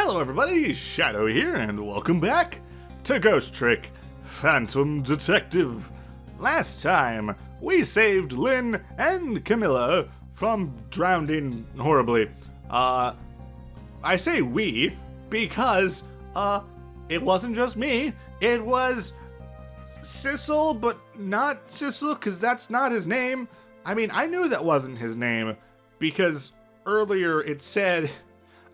Hello everybody, Shadow here, and welcome back to Ghost Trick Phantom Detective. Last time, we saved Lynn and Camilla from drowning horribly. I say we because, it wasn't just me, it was Sissel, but not Sissel, because that's not his name. I mean, I knew that wasn't his name, because earlier it said,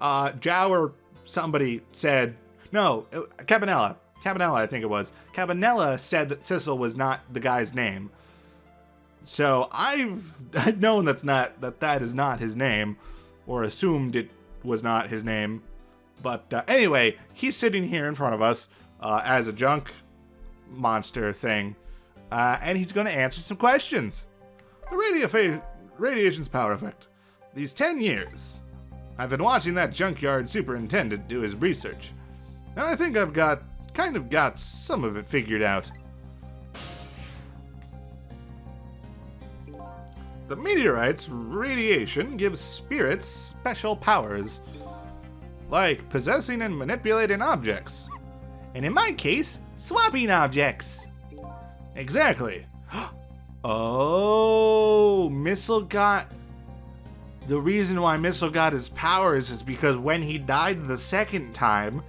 Jow or somebody said, no, Cabanella, I think it was. Cabanella said that Sissel was not the guy's name. So I've known that is not his name, or assumed it was not his name. But anyway, he's sitting here in front of us as a junk monster thing, and he's going to answer some questions. The radiation's power effect. These 10 years, I've been watching that junkyard superintendent do his research, and I think I've got some of it figured out. The meteorite's radiation gives spirits special powers, like possessing and manipulating objects, and in my case, swapping objects. Exactly. Oh, the reason why Missile got his powers is because when he died the second time,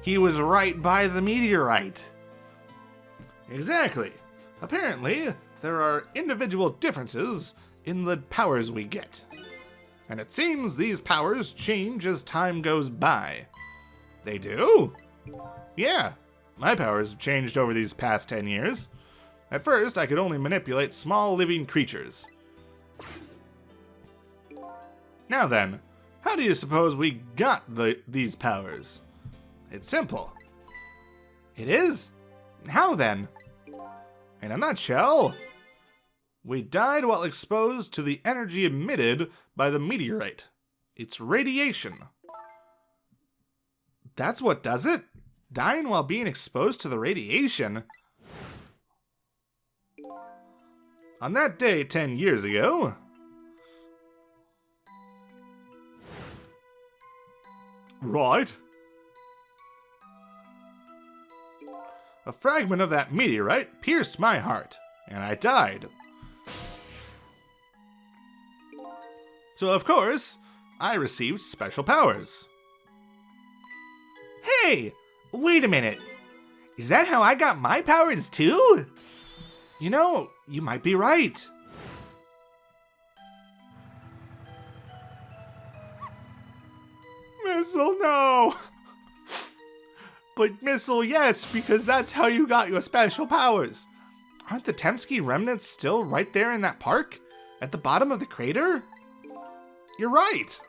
he was right by the meteorite. Exactly. Apparently, there are individual differences in the powers we get. And it seems these powers change as time goes by. They do? Yeah, my powers have changed over these past 10 years. At first, I could only manipulate small living creatures. Now then, how do you suppose we got these powers? It's simple. It is? How then? In a nutshell, we died while exposed to the energy emitted by the meteorite. It's radiation. That's what does it? Dying while being exposed to the radiation? On that day 10 years ago, right, a fragment of that meteorite pierced my heart, and I died. So of course, I received special powers. Hey, wait a minute. Is that how I got my powers too? You know, you might be right. Missile, no. But Missile, yes, because that's how you got your special powers. Aren't the Temsky remnants still right there in that park? At the bottom of the crater? You're right.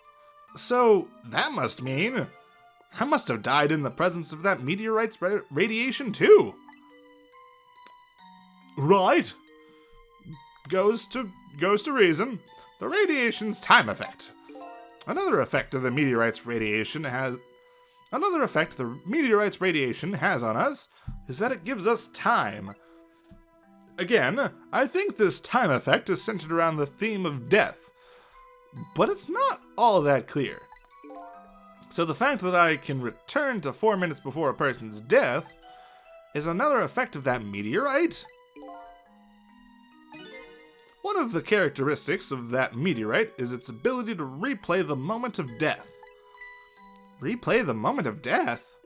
So that must mean I must have died in the presence of that meteorite's radiation too. Right. Goes to reason. The radiation's time effect. Another effect the meteorite's radiation has on us is that it gives us time. Again, I think this time effect is centered around the theme of death, but it's not all that clear. So the fact that I can return to 4 minutes before a person's death is another effect of that meteorite? One of the characteristics of that meteorite is its ability to replay the moment of death. Replay the moment of death?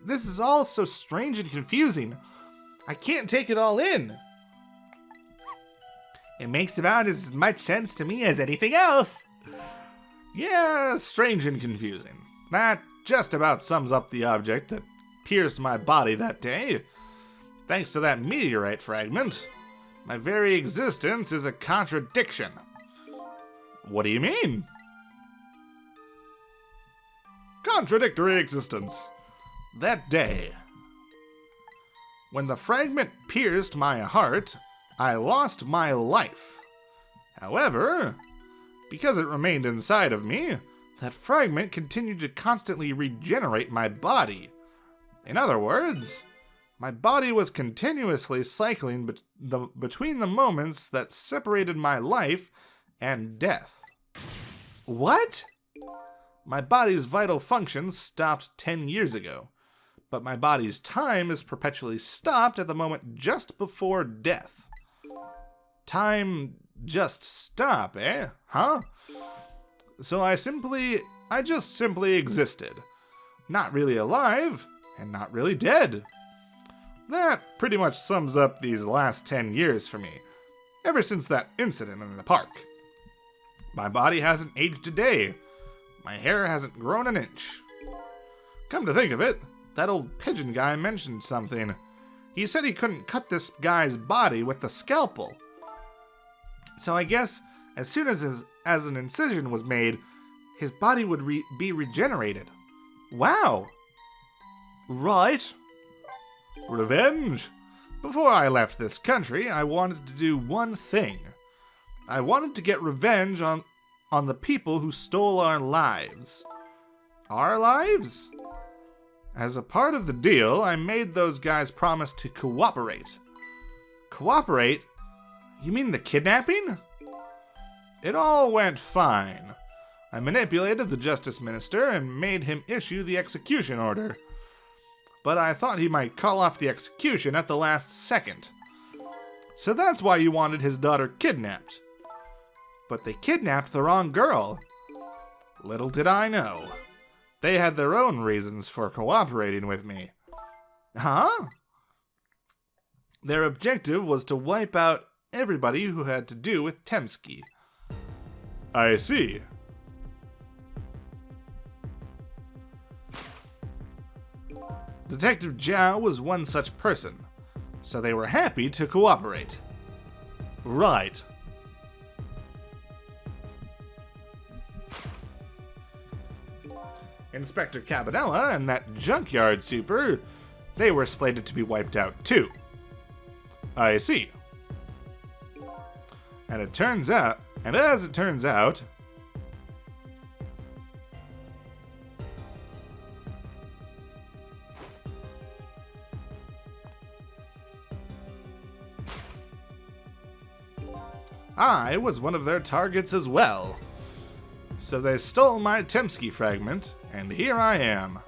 This is all so strange and confusing. I can't take it all in. It makes about as much sense to me as anything else. Yeah, strange and confusing. That just about sums up the object that pierced my body that day. Thanks to that meteorite fragment, my very existence is a contradiction. What do you mean? Contradictory existence. That day, when the fragment pierced my heart, I lost my life. However, because it remained inside of me, that fragment continued to constantly regenerate my body. In other words, my body was continuously cycling between the moments that separated my life and death. What? My body's vital functions stopped 10 years ago, but my body's time is perpetually stopped at the moment just before death. Time just stop, eh? Huh? So I just simply existed. Not really alive, and not really dead. That pretty much sums up these last 10 years for me, ever since that incident in the park. My body hasn't aged a day. My hair hasn't grown an inch. Come to think of it, that old pigeon guy mentioned something. He said he couldn't cut this guy's body with the scalpel. So I guess as soon as an incision was made, his body would be regenerated. Wow. Right. Revenge. Before I left this country, I wanted to do one thing. I wanted to get revenge on the people who stole our lives. Our lives? As a part of the deal, I made those guys promise to cooperate. Cooperate? You mean the kidnapping? It all went fine. I manipulated the justice minister and made him issue the execution order. But I thought he might call off the execution at the last second. So that's why you wanted his daughter kidnapped. But they kidnapped the wrong girl. Little did I know. They had their own reasons for cooperating with me. Huh? Their objective was to wipe out everybody who had to do with Temsky. I see. Detective Zhao was one such person, so they were happy to cooperate. Right. Inspector Cabanella and that junkyard super, they were slated to be wiped out too. I see. And as it turns out, I was one of their targets as well. So they stole my Temsky fragment, and here I am.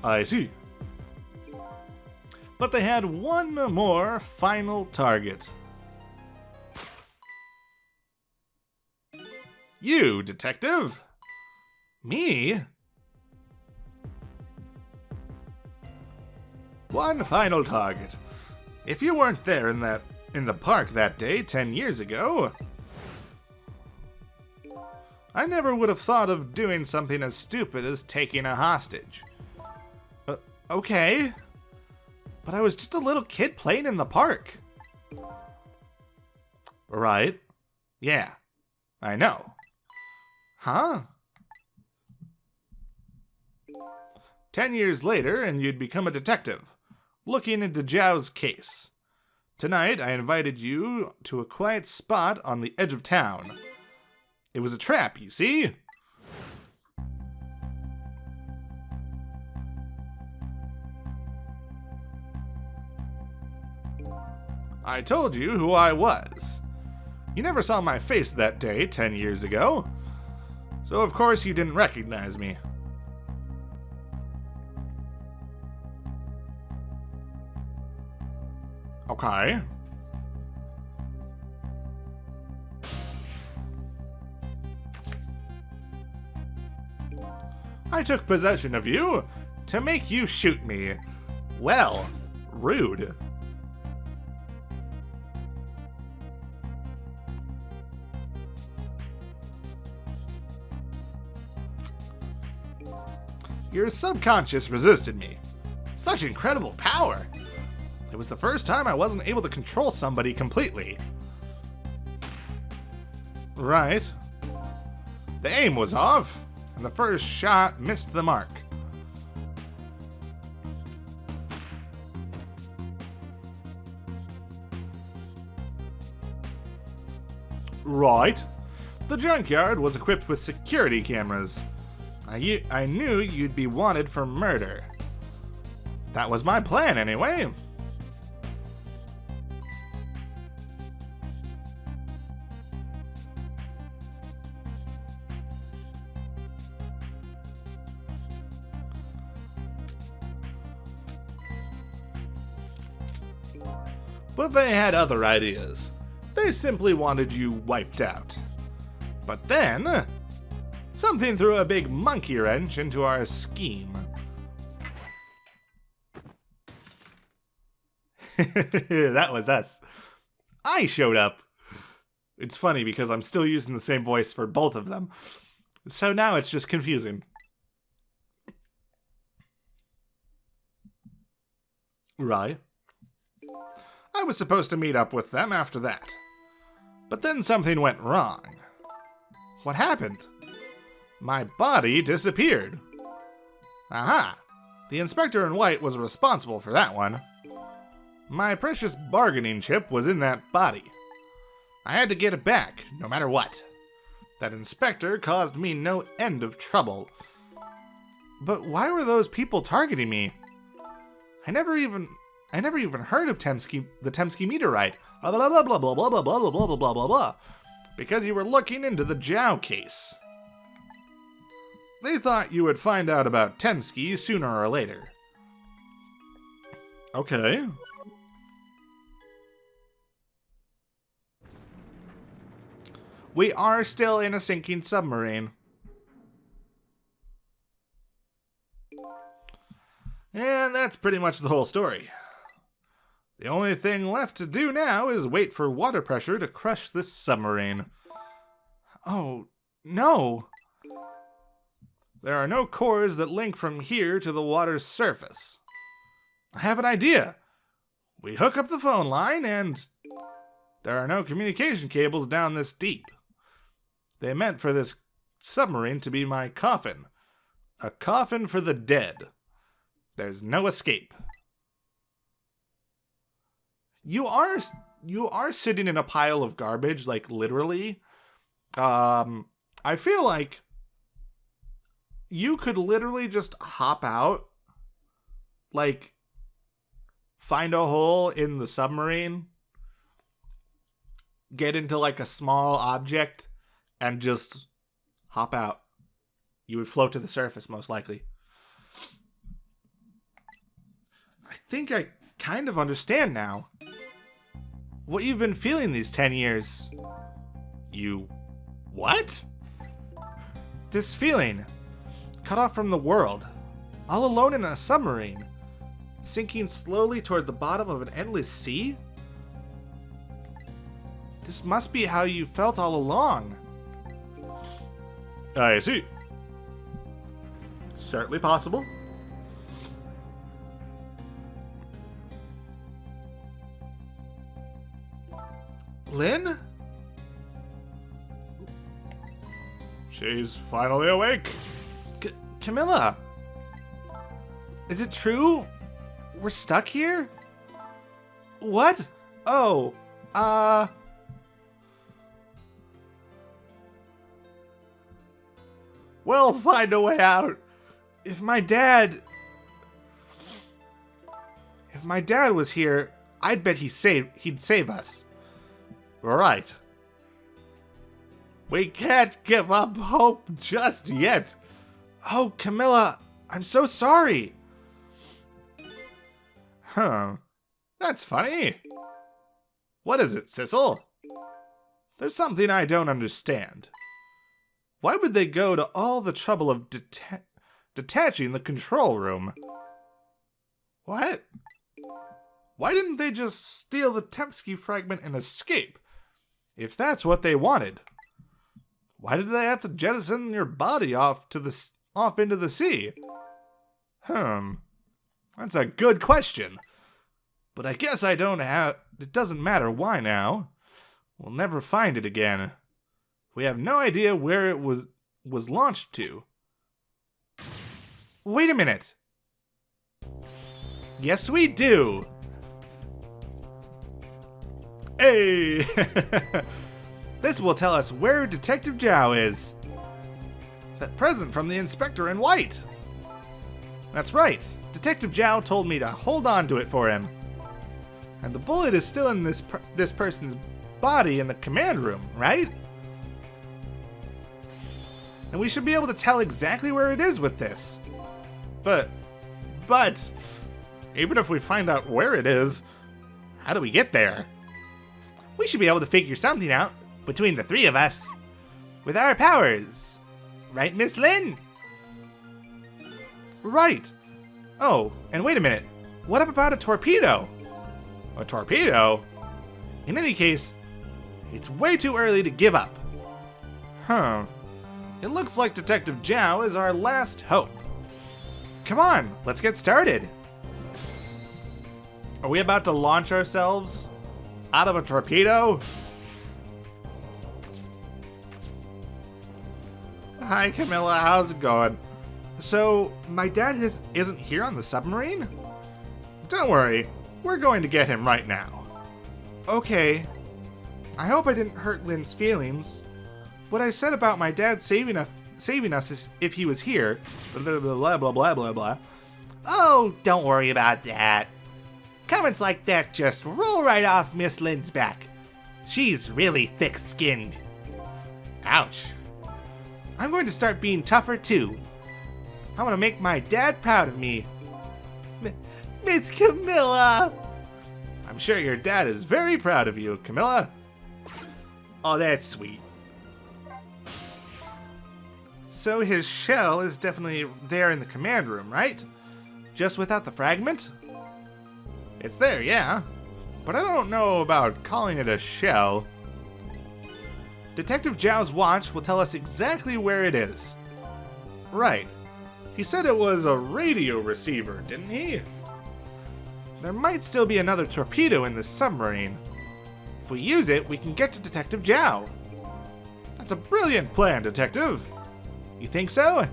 I see. But they had one more final target. You, detective? Me? One final target. If you weren't there in the park that day 10 years ago, I never would have thought of doing something as stupid as taking a hostage. Okay. But I was just a little kid playing in the park. Right. Yeah. I know. Huh? 10 years later, and you'd become a detective, looking into Zhao's case. Tonight, I invited you to a quiet spot on the edge of town. It was a trap, you see? I told you who I was. You never saw my face that day 10 years ago, so of course you didn't recognize me. Okay. I took possession of you to make you shoot me. Well, rude. Your subconscious resisted me. Such incredible power. It was the first time I wasn't able to control somebody completely. Right. The aim was off, and the first shot missed the mark. Right. The junkyard was equipped with security cameras. I knew you'd be wanted for murder. That was my plan anyway. But they had other ideas. They simply wanted you wiped out. But then, something threw a big monkey wrench into our scheme. That was us. I showed up. It's funny because I'm still using the same voice for both of them. So now it's just confusing. Right. I was supposed to meet up with them after that. But then something went wrong. What happened? My body disappeared. Aha! The inspector in white was responsible for that one. My precious bargaining chip was in that body. I had to get it back, no matter what. That inspector caused me no end of trouble. But why were those people targeting me? I never even heard of the Temsky meteorite. Blah blah blah blah blah blah blah blah blah blah blah blah blah. Because you were looking into the Zhao case. They thought you would find out about Temsky sooner or later. Okay. We are still in a sinking submarine. And that's pretty much the whole story. The only thing left to do now is wait for water pressure to crush this submarine. Oh, no. There are no cores that link from here to the water's surface. I have an idea. We hook up the phone line and there are no communication cables down this deep. They meant for this submarine to be my coffin. A coffin for the dead. There's no escape. You are sitting in a pile of garbage, like literally. I feel like you could literally just hop out, like find a hole in the submarine, get into like a small object, and just hop out. You would float to the surface, most likely. I think I kind of understand now what you've been feeling these 10 years. You... what? This feeling. Cut off from the world. All alone in a submarine. Sinking slowly toward the bottom of an endless sea? This must be how you felt all along. I see. Certainly possible. Lynn? She's finally awake. Camilla! Is it true? We're stuck here? What? Oh, we'll find a way out. If my dad was here, I'd bet he'd save us. Right. We can't give up hope just yet. Oh, Camilla, I'm so sorry. Huh. That's funny. What is it, Sissel? There's something I don't understand. Why would they go to all the trouble of detaching the control room? What? Why didn't they just steal the Temsky fragment and escape? If that's what they wanted. Why did they have to jettison your body off into the sea? That's a good question. But I guess it doesn't matter why now. We'll never find it again. We have no idea where it was launched to. Wait a minute. Yes, we do. Hey! This will tell us where Detective Zhao is. That present from the inspector in white. That's right. Detective Zhao told me to hold on to it for him. And the bullet is still in this person's body in the command room, right? And we should be able to tell exactly where it is with this. But, even if we find out where it is, How do we get there? We should be able to figure something out between the three of us. With our powers. Right, Miss Lynn? Right. Oh, and wait a minute. What about a torpedo? A torpedo? In any case, it's way too early to give up. Huh. It looks like Detective Zhao is our last hope. Come on, let's get started. Are we about to launch ourselves out of a torpedo? Hi Camilla, how's it going? So, my dad isn't here on the submarine? Don't worry, we're going to get him right now. Okay. I hope I didn't hurt Lynn's feelings. What I said about my dad saving us if he was here, blah blah blah blah blah blah. Oh, don't worry about that. Comments like that just roll right off Miss Lynn's back. She's really thick-skinned. Ouch. I'm going to start being tougher too. I want to make my dad proud of me. Miss Camilla! I'm sure your dad is very proud of you, Camilla. Oh, that's sweet. So his shell is definitely there in the command room, right? Just without the fragment? It's there, yeah. But I don't know about calling it a shell. Detective Zhao's watch will tell us exactly where it is. Right. He said it was a radio receiver, didn't he? There might still be another torpedo in this submarine. If we use it, we can get to Detective Zhao. That's a brilliant plan, Detective. You think so?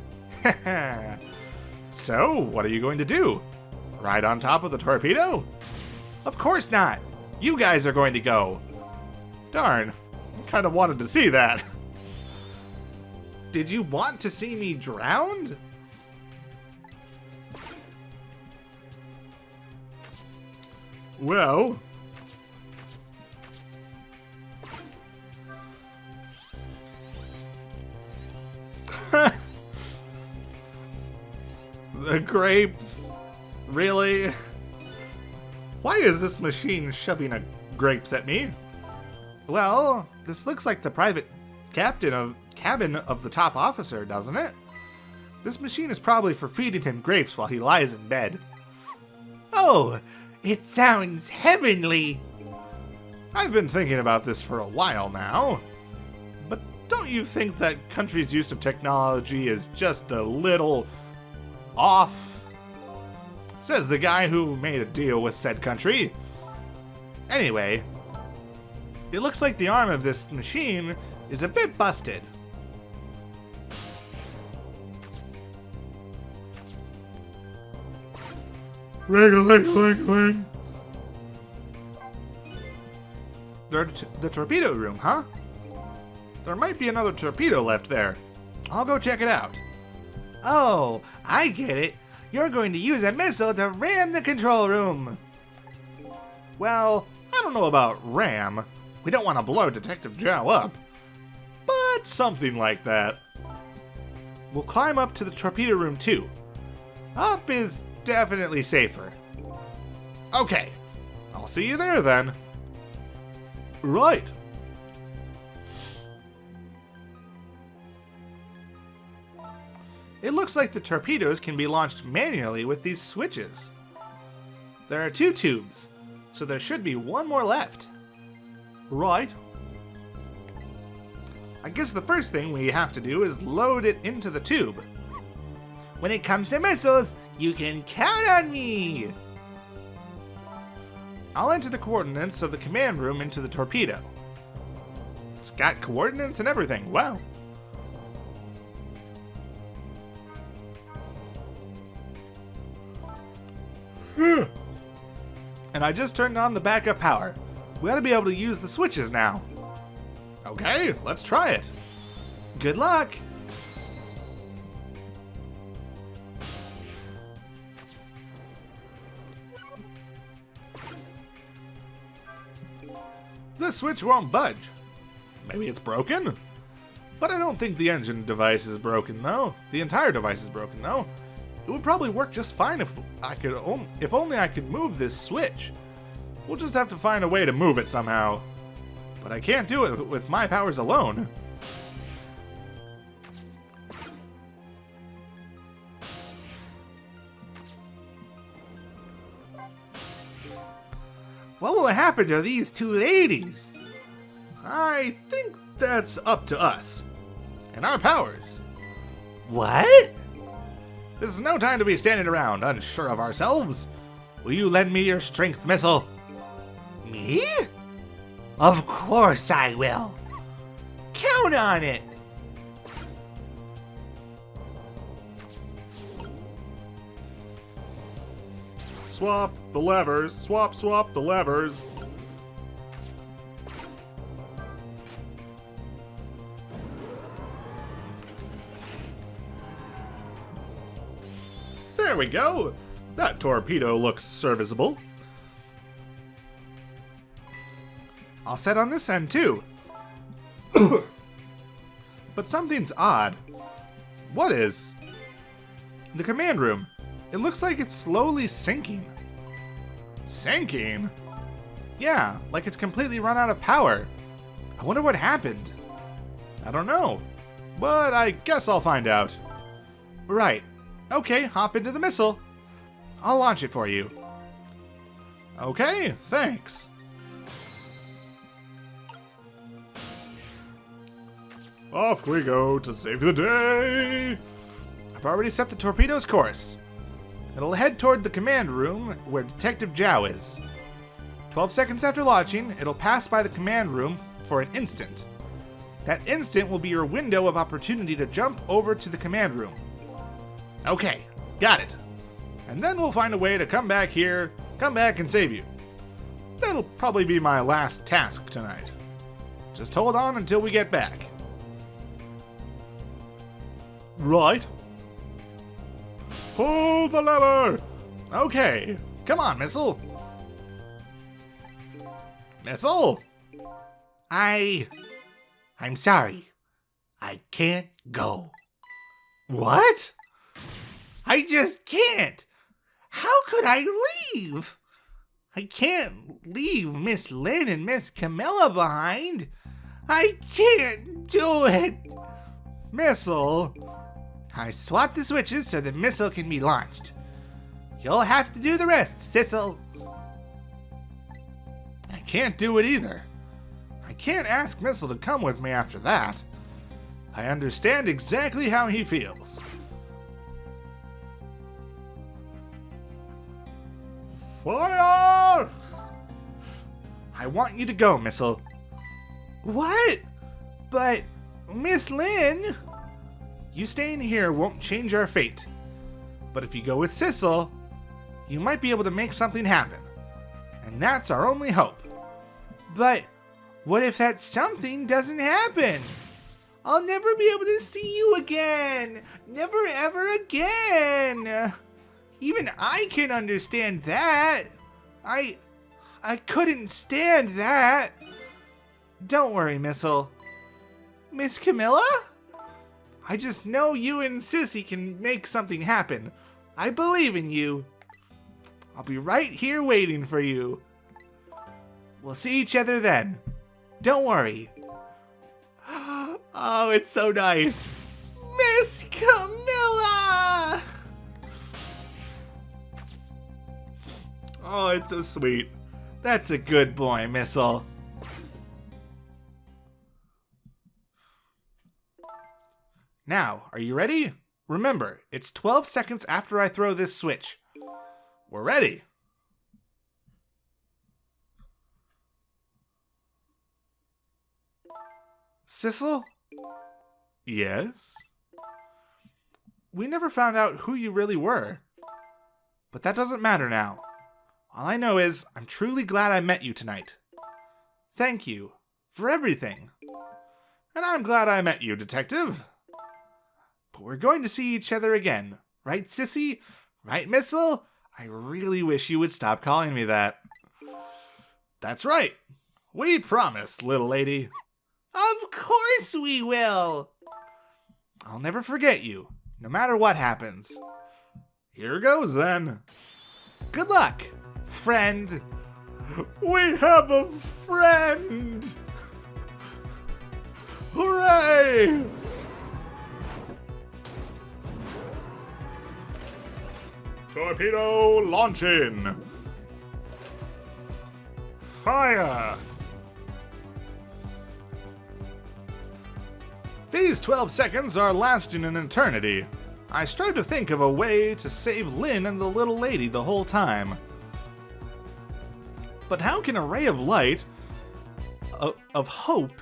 So, what are you going to do? Ride on top of the torpedo? Of course not. You guys are going to go. Darn. I kind of wanted to see that. Did you want to see me drowned? Well... The grapes? Really? Why is this machine shoving grapes at me? Well, this looks like the private cabin of the top officer, doesn't it? This machine is probably for feeding him grapes while he lies in bed. Oh, it sounds heavenly. I've been thinking about this for a while now. But don't you think that country's use of technology is just a little off? Says the guy who made a deal with said country. Anyway, it looks like the arm of this machine is a bit busted. Ring-a-ling-a-ling-a-ling. The torpedo room, huh? There might be another torpedo left there. I'll go check it out. Oh, I get it. You're going to use a missile to ram the control room. Well, I don't know about ram. We don't want to blow Detective Zhao up. But something like that. We'll climb up to the torpedo room too. Up is definitely safer. Okay, I'll see you there then. Right. It looks like the torpedoes can be launched manually with these switches. There are 2 tubes, so there should be 1 more left. Right. I guess the first thing we have to do is load it into the tube. When it comes to missiles, you can count on me! I'll enter the coordinates of the command room into the torpedo. It's got coordinates and everything, wow. And I just turned on the backup power. We ought to be able to use the switches now. Okay, let's try it. Good luck! This switch won't budge. Maybe it's broken? But I don't think the engine device is broken though. The entire device is broken though. It would probably work just fine if only I could move this switch. We'll just have to find a way to move it somehow. But I can't do it with my powers alone. What will happen to these two ladies? I think that's up to us. And our powers. What? This is no time to be standing around unsure of ourselves. Will you lend me your strength missile? Me? Of course I will. Count on it. Swap the levers. Swap the levers. There we go. That torpedo looks serviceable. All set on this end too. But something's odd. What is? The command room. It looks like it's slowly sinking. Sinking? Yeah, like it's completely run out of power. I wonder what happened. I don't know, but I guess I'll find out. Right. Okay, hop into the missile. I'll launch it for you. Okay, thanks. Off we go to save the day. I've already set the torpedo's course. It'll head toward the command room where Detective Zhao is. 12 seconds after launching, it'll pass by the command room for an instant. That instant will be your window of opportunity to jump over to the command room. Okay, got it. And then we'll find a way to come back and save you. That'll probably be my last task tonight. Just hold on until we get back. Right. Pull the lever! Okay, come on, Missile. Missile? I'm sorry. I can't go. What? I just can't. How could I leave? I can't leave Miss Lynn and Miss Camilla behind. I can't do it. Missile. I swapped the switches so the missile can be launched. You'll have to do the rest, Sissel. I can't do it either. I can't ask Missile to come with me after that. I understand exactly how he feels. Fire! I want you to go, Missile. What? But, Miss Lynn... You staying here won't change our fate. But if you go with Sissel, you might be able to make something happen. And that's our only hope. But what if that something doesn't happen? I'll never be able to see you again. Never ever again. Even I can understand that. I couldn't stand that. Don't worry, Missile. Miss Camilla? I just know you and Sissy can make something happen. I believe in you. I'll be right here waiting for you. We'll see each other then. Don't worry. Oh, it's so nice. Miss Camilla! Oh, it's so sweet. That's a good boy, Missile. Now, are you ready? Remember, it's 12 seconds after I throw this switch. We're ready. Sissel? Yes? We never found out who you really were. But that doesn't matter now. All I know is I'm truly glad I met you tonight. Thank you for everything. And I'm glad I met you, Detective. But we're going to see each other again. Right, Sissy? Right, Missile? I really wish you would stop calling me that. That's right. We promise, little lady. Of course we will. I'll never forget you, no matter what happens. Here goes then. Good luck, friend. We have a friend! Hooray! Torpedo launching! Fire! These 12 seconds are lasting an eternity. I strive to think of a way to save Lynn and the little lady the whole time. But how can a ray of light, of hope,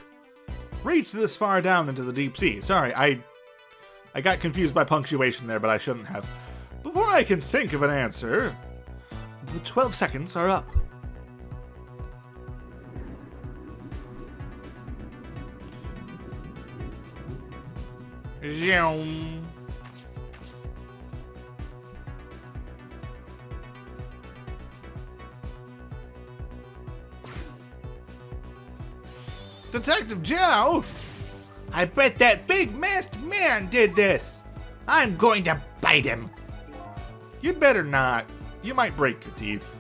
reach this far down into the deep sea? Sorry, I got confused by punctuation there, but I shouldn't have. Before I can think of an answer, the 12 seconds are up. Zoom. Detective Joe? I bet that big masked man did this. I'm going to bite him. You'd better not. You might break your teeth.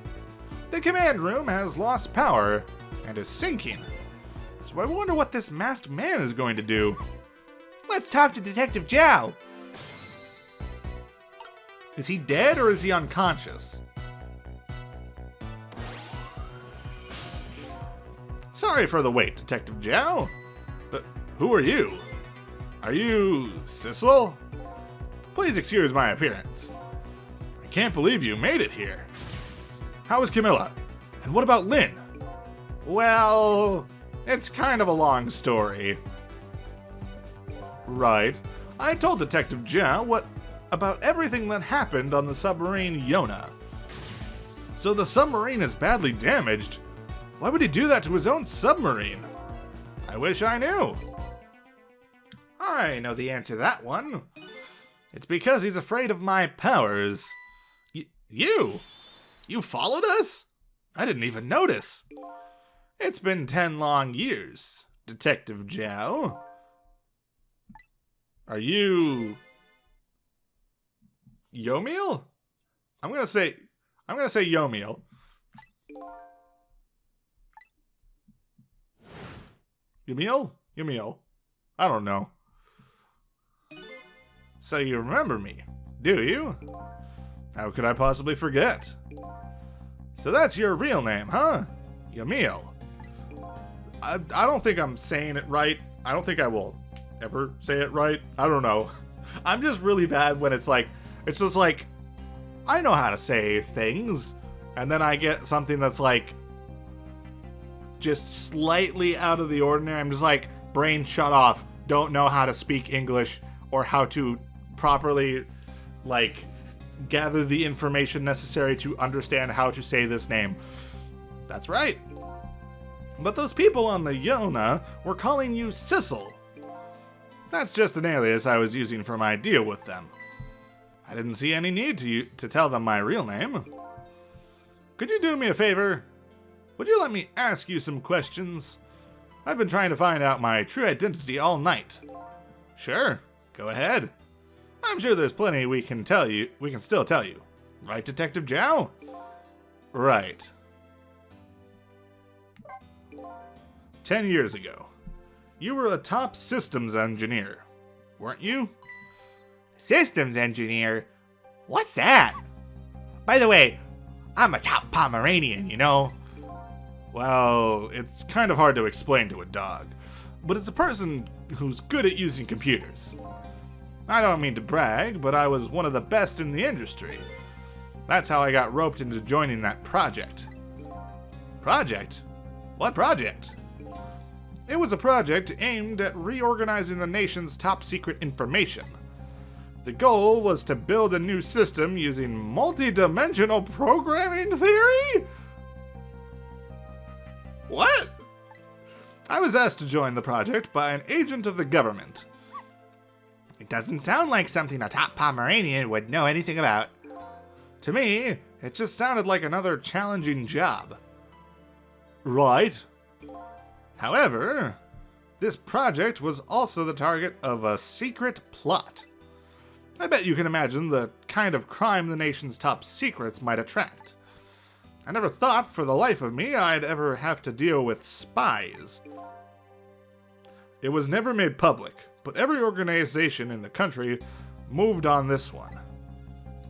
The command room has lost power and is sinking. So I wonder what this masked man is going to do. Let's talk to Detective Joe. Is he dead or is he unconscious? Sorry for the wait, Detective Joe. But who are you? Are you Sissel? Please excuse my appearance. I can't believe you made it here. How is Camilla? And what about Lynn? Well, it's kind of a long story. Right. I told Detective Joe about everything that happened on the submarine Yona. So the submarine is badly damaged. Why would he do that to his own submarine? I wish I knew. I know the answer to that one. It's because he's afraid of my powers. You? You followed us? I didn't even notice. It's been 10 long years, Detective Joe. Are you Yomiel? I'm gonna say Yomiel. Yomiel? I don't know. So you remember me, do you? How could I possibly forget? So that's your real name, huh? Yomiel. I don't think I'm saying it right. I don't think I will ever say it right. I don't know. I'm just really bad when it's just like, I know how to say things, and then I get something that's like, just slightly out of the ordinary. I'm just like, brain shut off. Don't know how to speak English or how to properly, like, gather the information necessary to understand how to say this name. That's right. But those people on the Yona were calling you Sissel. That's just an alias I was using for my deal with them. I didn't see any need to tell them my real name. Could you do me a favor? Would you let me ask you some questions? I've been trying to find out my true identity all night. Sure, go ahead. I'm sure there's plenty we can still tell you. Right, Detective Joe? Right. 10 years ago, you were a top systems engineer, weren't you? Systems engineer? What's that? By the way, I'm a top Pomeranian, you know? Well, it's kind of hard to explain to a dog, but it's a person who's good at using computers. I don't mean to brag, but I was one of the best in the industry. That's how I got roped into joining that project. Project? What project? It was a project aimed at reorganizing the nation's top secret information. The goal was to build a new system using multi-dimensional programming theory? What? I was asked to join the project by an agent of the government. It doesn't sound like something a top Pomeranian would know anything about. To me, it just sounded like another challenging job. Right. However, this project was also the target of a secret plot. I bet you can imagine the kind of crime the nation's top secrets might attract. I never thought for the life of me I'd ever have to deal with spies. It was never made public, but every organization in the country moved on this one.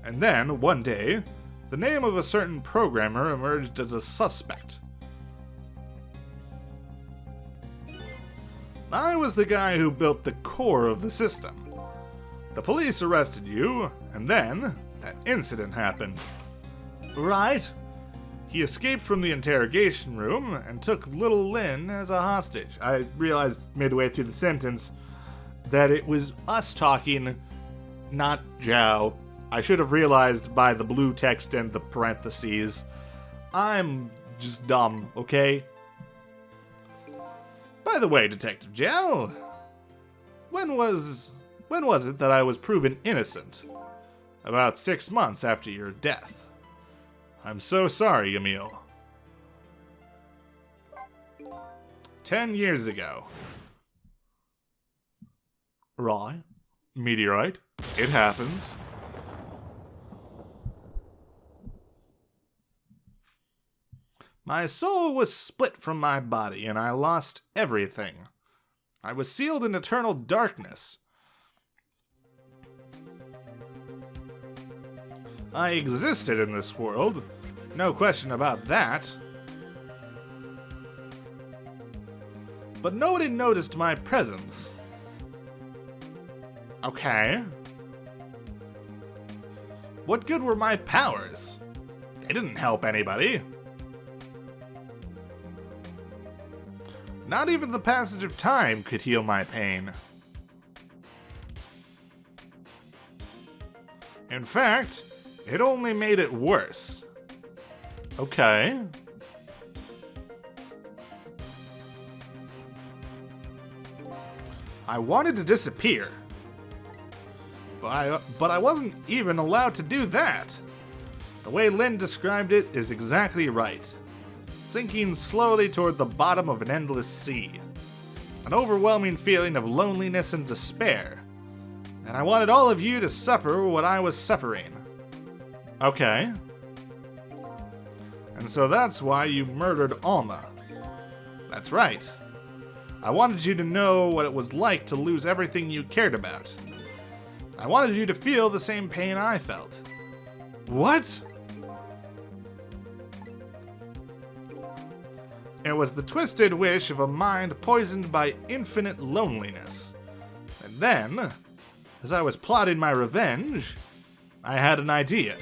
And then, one day, the name of a certain programmer emerged as a suspect. I was the guy who built the core of the system. The police arrested you, and then that incident happened. Right? He escaped from the interrogation room and took little Lynn as a hostage. I realized midway through the sentence that it was us talking, not Zhao. I should have realized by the blue text and the parentheses. I'm just dumb, okay? By the way, Detective Zhao, when was it that I was proven innocent? About 6 months after your death. I'm so sorry, Emil. 10 years ago. Right. Meteorite. It happens. My soul was split from my body, and I lost everything. I was sealed in eternal darkness. I existed in this world, no question about that. But nobody noticed my presence. Okay. What good were my powers? They didn't help anybody. Not even the passage of time could heal my pain. In fact, it only made it worse. Okay. I wanted to disappear. But I wasn't even allowed to do that. The way Lynn described it is exactly right. Sinking slowly toward the bottom of an endless sea. An overwhelming feeling of loneliness and despair. And I wanted all of you to suffer what I was suffering. Okay. And so that's why you murdered Alma. That's right. I wanted you to know what it was like to lose everything you cared about. I wanted you to feel the same pain I felt. What? It was the twisted wish of a mind poisoned by infinite loneliness. And then, as I was plotting my revenge, I had an idea.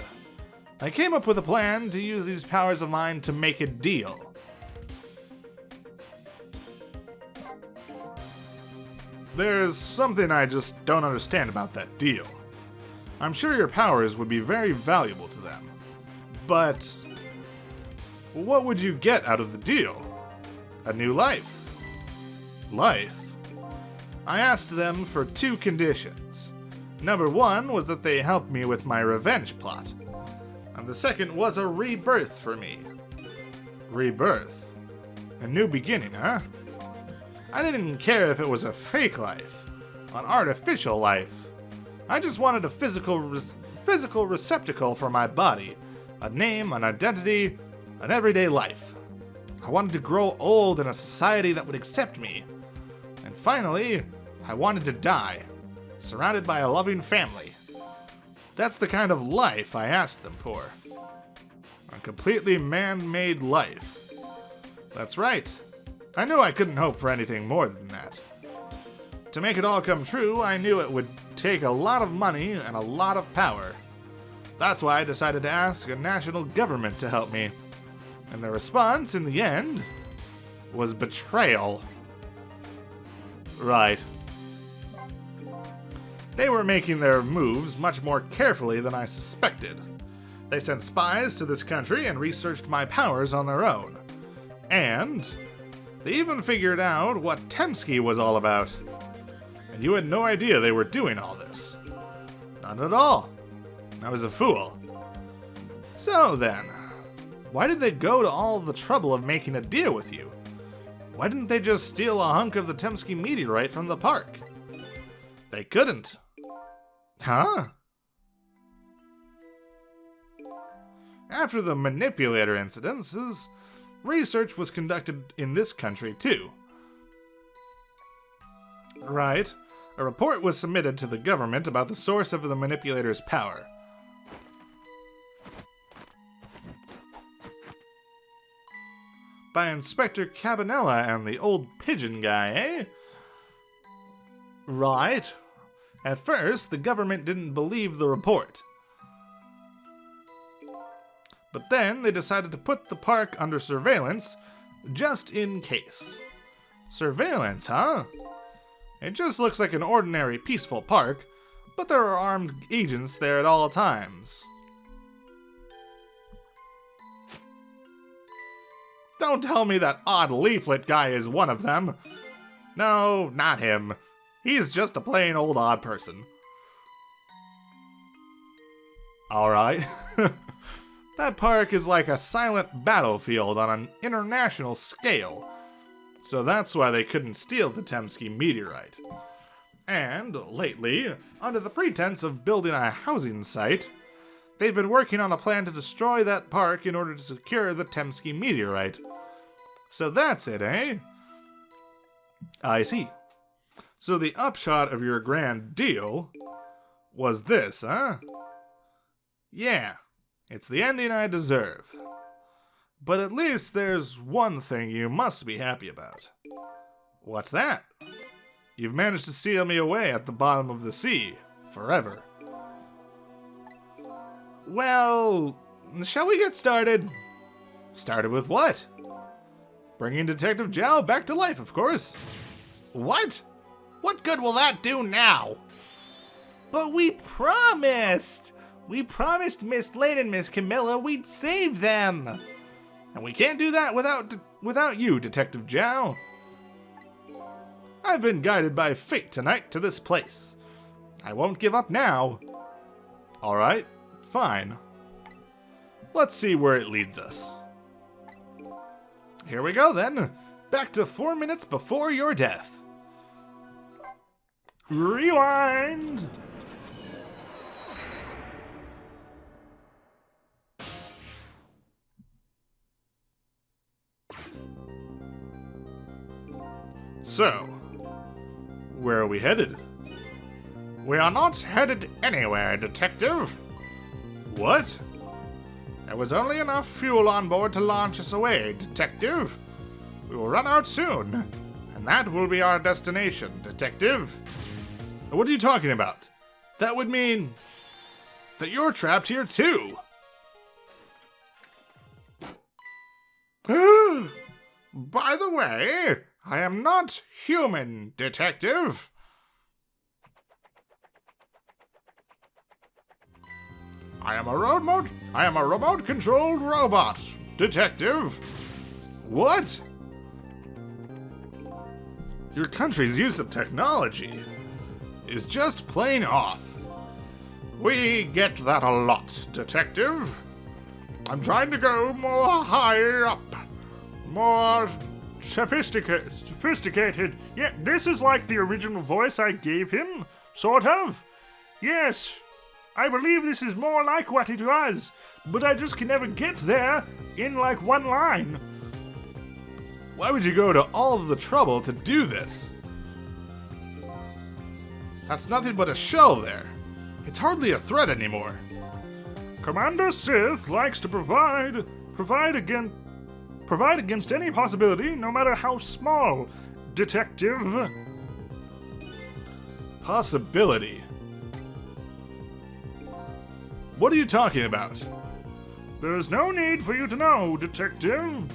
I came up with a plan to use these powers of mine to make a deal. There's something I just don't understand about that deal. I'm sure your powers would be very valuable to them. But what would you get out of the deal? A new life. Life? I asked them for 2 conditions. Number 1 was that they helped me with my revenge plot. And the second was a rebirth for me. Rebirth? A new beginning, huh? I didn't care if it was a fake life, an artificial life. I just wanted a physical receptacle for my body, a name, an identity, an everyday life. I wanted to grow old in a society that would accept me. And finally, I wanted to die, surrounded by a loving family. That's the kind of life I asked them for. A completely man-made life. That's right. I knew I couldn't hope for anything more than that. To make it all come true, I knew it would take a lot of money and a lot of power. That's why I decided to ask a national government to help me. And the response, in the end, was betrayal. Right. They were making their moves much more carefully than I suspected. They sent spies to this country and researched my powers on their own. And they even figured out what Temsky was all about. And you had no idea they were doing all this. Not at all. I was a fool. So then, why did they go to all the trouble of making a deal with you? Why didn't they just steal a hunk of the Temsky meteorite from the park? They couldn't. Huh? After the manipulator incidences, research was conducted in this country too. Right. A report was submitted to the government about the source of the manipulator's power. By Inspector Cabanella and the old pigeon guy, eh? Right. At first, the government didn't believe the report. But then they decided to put the park under surveillance, just in case. Surveillance, huh? It just looks like an ordinary peaceful park, but there are armed agents there at all times. Don't tell me that odd leaflet guy is one of them. No, not him. He's just a plain old odd person. Alright. That park is like a silent battlefield on an international scale. So that's why they couldn't steal the Temsky meteorite. And, lately, under the pretense of building a housing site, they've been working on a plan to destroy that park in order to secure the Temsky meteorite. So that's it, eh? I see. So the upshot of your grand deal was this, huh? Yeah, it's the ending I deserve. But at least there's one thing you must be happy about. What's that? You've managed to seal me away at the bottom of the sea, forever. Well, shall we get started? Started with what? Bringing Detective Zhao back to life, of course. What? What good will that do now? But we promised! We promised Miss Lane and Miss Camilla we'd save them! And we can't do that without you, Detective Zhao. I've been guided by fate tonight to this place. I won't give up now. Alright, fine. Let's see where it leads us. Here we go then. Back to 4 minutes before your death. Rewind! So, where are we headed? We are not headed anywhere, Detective. What? There was only enough fuel on board to launch us away, Detective. We will run out soon, and that will be our destination, Detective. What are you talking about? That would mean that you're trapped here too. By the way, I am not human, Detective. I am a remote-controlled robot, Detective. What? Your country's use of technology is just plain off. We get that a lot, Detective. I'm trying to go more higher up, more sophisticated. Yeah, this is like the original voice I gave him, sort of. Yes, I believe this is more like what it was, but I just can never get there in like one line. Why would you go to all of the trouble to do this? That's nothing but a shell there. It's hardly a threat anymore. Commander Sith likes to provide against any possibility, no matter how small, Detective. Possibility? What are you talking about? There's no need for you to know, Detective.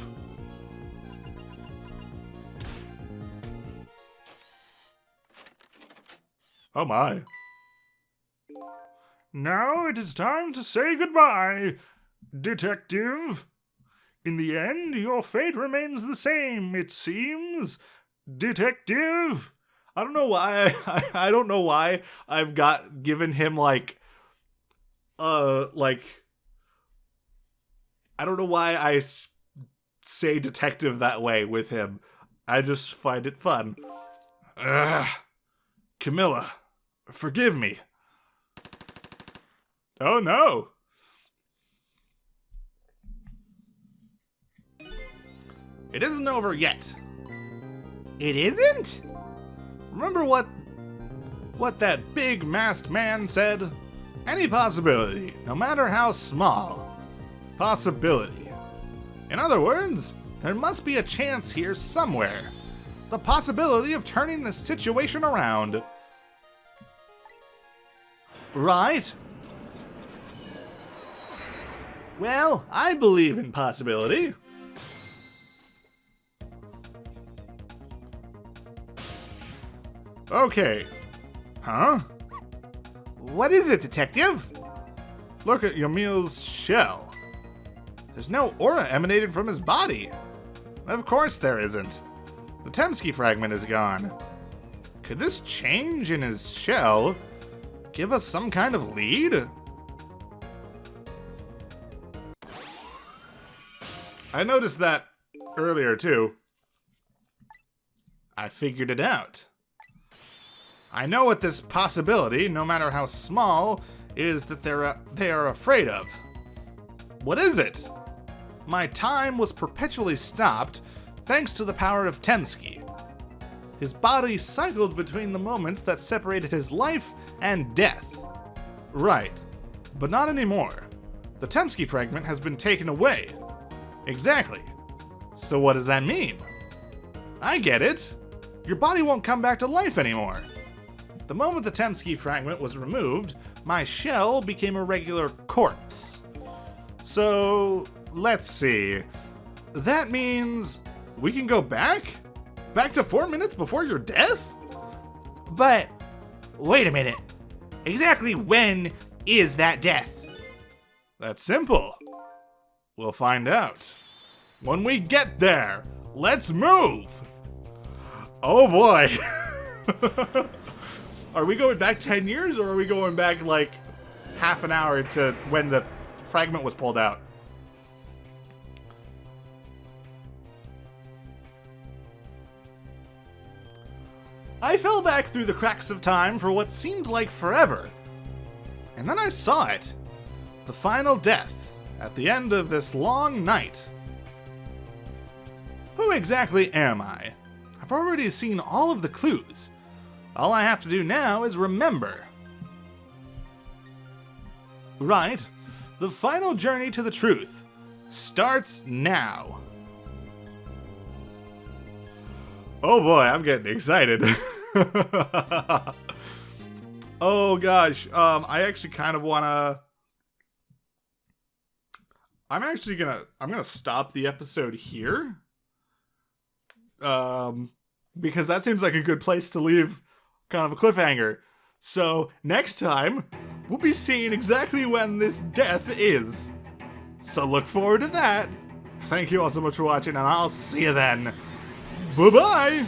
Oh my. Now it is time to say goodbye, Detective. In the end, your fate remains the same, it seems, Detective. I don't know why. I don't know why I've given him I don't know why I say detective that way with him. I just find it fun. Camilla, forgive me. Oh no. It isn't over yet. It isn't? Remember what that big masked man said? Any possibility, no matter how small. Possibility. In other words, there must be a chance here somewhere. The possibility of turning this situation around. Right? Well, I believe in possibility. Okay. Huh? What is it, detective? Look at Yamil's shell. There's no aura emanated from his body. Of course there isn't. The Temsky fragment is gone. Could this change in his shell give us some kind of lead? I noticed that earlier too. I figured it out. I know what this possibility, no matter how small, is that they are afraid of. What is it? My time was perpetually stopped thanks to the power of Temsky. His body cycled between the moments that separated his life and death. Right, but not anymore. The Temsky fragment has been taken away. Exactly. So what does that mean? I get it. Your body won't come back to life anymore. The moment the Temsky fragment was removed, my shell became a regular corpse. So, let's see. That means we can go back? Back to 4 minutes before your death? But, wait a minute. Exactly when is that death? That's simple. We'll find out. When we get there, let's move! Oh boy. Are we going back 10 years or are we going back like half an hour to when the fragment was pulled out? I fell back through the cracks of time for what seemed like forever. And then I saw it. The final death at the end of this long night. Who exactly am I? I've already seen all of the clues. All I have to do now is remember. Right, the final journey to the truth starts now. Oh boy, I'm getting excited. Oh gosh, I actually kind of wanna... I'm gonna stop the episode here. Because that seems like a good place to leave kind of a cliffhanger. So next time, we'll be seeing exactly when this death is. So look forward to that. Thank you all so much for watching, and I'll see you then. Bye-bye!